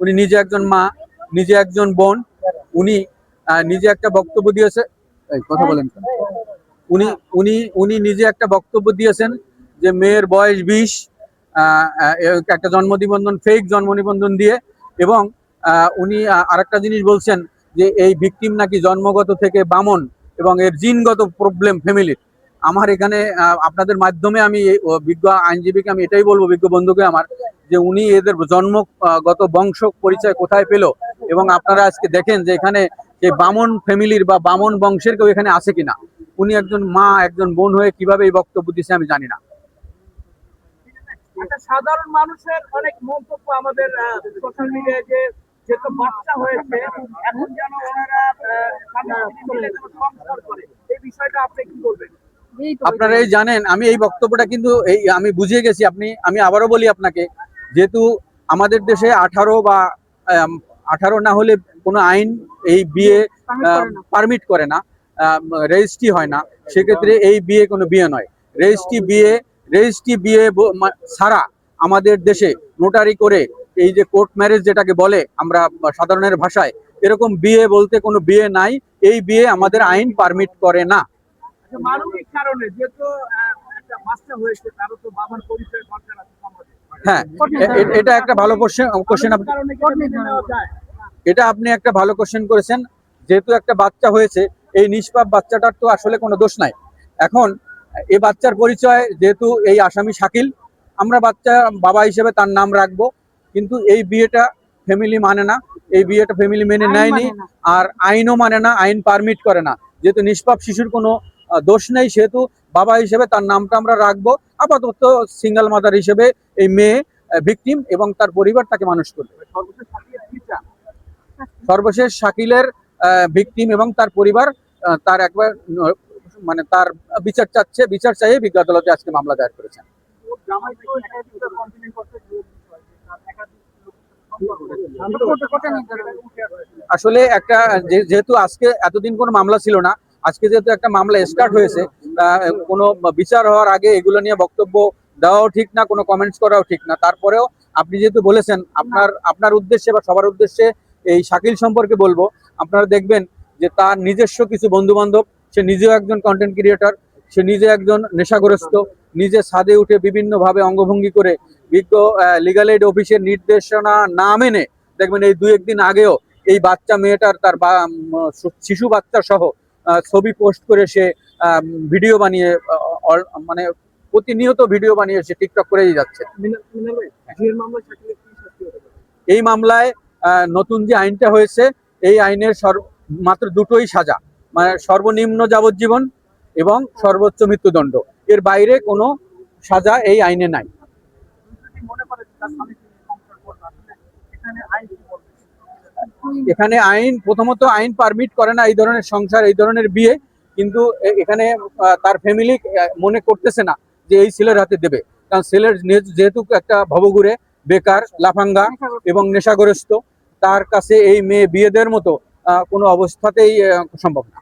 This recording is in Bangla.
উনি নিজে একজন মা, নিজে একজন বোন। উনি নিজে একটা বক্তব্য দিয়েছে, কথা বলেন। উনি উনি উনি নিজে একটা বক্তব্য দিয়েছেন যে মেয়ের বয়স 20, একটা জন্ম নিবন্ধন, ফেক জন্ম নিবন্ধন দিয়ে। এবং উনি আরেকটা জিনিস বলছেন যে এই ভিকটিম নাকি জন্মগত থেকে বামন এবং এর জিনগত প্রবলেম ফ্যামিলির। আমার এখানে আপনাদের মাধ্যমে আমি বিজ্ঞ আইনজীবীকে আমি এটাই বলবো, বিজ্ঞ বন্ধুকে আমার, যে উনি এদের জন্মগত বংশ পরিচয় কোথায় পেল। এবং আপনারা আজকে দেখেন যে এখানে যে বামন ফ্যামিলির বা বামন বংশের কেউ এখানে আছে কিনা। উনি একজন মা, একজন বোন হয়ে কিভাবে এই বক্তব্য দিচ্ছে আমি জানি না। সাধারণ মানুষের অনেক মন্তব্য আমাদের সোশ্যাল মিডিয়ায় যে যেহেতু বাচ্চা হয়েছে এখন যেন ওনারা সংস্কার করে, এই বিষয়টা আপনি কি বলবেন? আপনারা এই জানেন, আমি এই বক্তব্যটা কিন্তু আমি বুঝিয়ে গেছি। আমি আবারও বলি আপনাকে, যেহেতু আমাদের দেশে 18 বা 18 না হলে কোনো আইন এই বিয়ে পারমিট করে না, রেজিস্ট্রি হয় না। সেক্ষেত্রে এই বিয়ে কোনো বিয়ে নয়। রেজিস্ট্রি বিয়ে ছাড়া আমাদের দেশে নোটারি করে এই যে কোর্ট ম্যারেজ যেটাকে বলে আমরা সাধারণের ভাষায়, এরকম বিয়ে বলতে কোনো বিয়ে নাই। এই বিয়ে আমাদের আইন পারমিট করে না। মানবিক কারণে যেহেতু একটা বাচ্চা হয়েছে, তারও তো বাবার পরিচয় দরকার আছে সমাজে। হ্যাঁ, এটা একটা ভালো কোশ্চেন। এটা আপনি একটা ভালো কোশ্চেন করেছেন। যেহেতু একটা বাচ্চা হয়েছে, এই নিষ্পাপ বাচ্চাটার তো আসলে কোনো দোষ নাই। এখন এই বাচ্চার পরিচয় যেহেতু এই আসামি শাকিল, আমরা বাচ্চা বাবা হিসেবে তার নাম রাখবো। কিন্তু এই বিয়েটা ফ্যামিলি মানে না, এই বিয়েটা ফ্যামিলি মেনে নেয়নি, আর আইনও মানে না, আইন পারমিট করে না। যেহেতু নিষ্পাপ শিশুর কোনো দোষ নেই, সেহেতু বাবা হিসেবে তার নামটা আমরা রাখবো। আপাতত সিঙ্গেল মাদার হিসেবে এই মেয়ে ভিকটিম এবং তার পরিবার তাকে মানুষ করবে। সর্বশেষ শাকিলের ভিকটিম এবং তার পরিবার তার একবার মানে তার বিচার চাচ্ছে, বিচার চাইয়ে বিজ্ঞ আদালতে আজকে মামলা দায়ের করেছেন। আসলে একটা যেহেতু আজকে এতদিন কোনো মামলা ছিল না, আজকে যেহেতু একটা মামলা স্টার্ট হয়েছে, কোনো বিচার হওয়ার আগে এগুলো নিয়ে বক্তব্য দেওয়াও ঠিক না, কোনো কমেন্টস করাও ঠিক না। তারপরেও আপনি যেহেতু বলেছেন, আপনার উদ্দেশ্যে বা সবার উদ্দেশ্যে এই শাকিল সম্পর্কে বলবো, আপনারা দেখবেন যে তার নিজস্ব কিছু বন্ধু বান্ধব, সে নিজেও একজন কন্টেন্ট ক্রিয়েটর, সে নিজে একজন নেশাগ্রস্ত, নিজে ছাদে উঠে বিভিন্নভাবে অঙ্গভঙ্গি করে বিজ্ঞ লিগাল এইড অফিসের নির্দেশনা না মেনে, দেখবেন এই 2-1 দিন আগেও এই বাচ্চা মেয়েটার তার শিশু বাচ্চা সহ ছবি পোস্ট করে সে ভিডিও বানিয়ে মানে প্রতিনিয়ত ভিডিও বানিয়ে সে টিকটক করেই যাচ্ছে। এই মামলায় নতুন যে আইনটা হয়েছে, এই আইনের মাত্র দুটোই সাজা, মানে সর্বনিম্ন যাবজ্জীবন এবং সর্বোচ্চ মৃত্যুদণ্ড। এর বাইরে কোনো সাজা এই আইনে নাই। এখানে আইন প্রথমত আইন পারমিট করে না এই ধরনের সংসার, এই ধরনের বিয়ে। কিন্তু এখানে তার ফ্যামিলি মনে করতেছে না যে এই ছেলের হাতে দেবে, কারণ ছেলের যেহেতু একটা ভবঘুরে, বেকার, লাফাঙ্গা এবং নেশাগ্রস্ত, তার কাছে এই মেয়ে বিয়ে দেওয়ার মতো কোনো অবস্থাতেই সম্ভব না।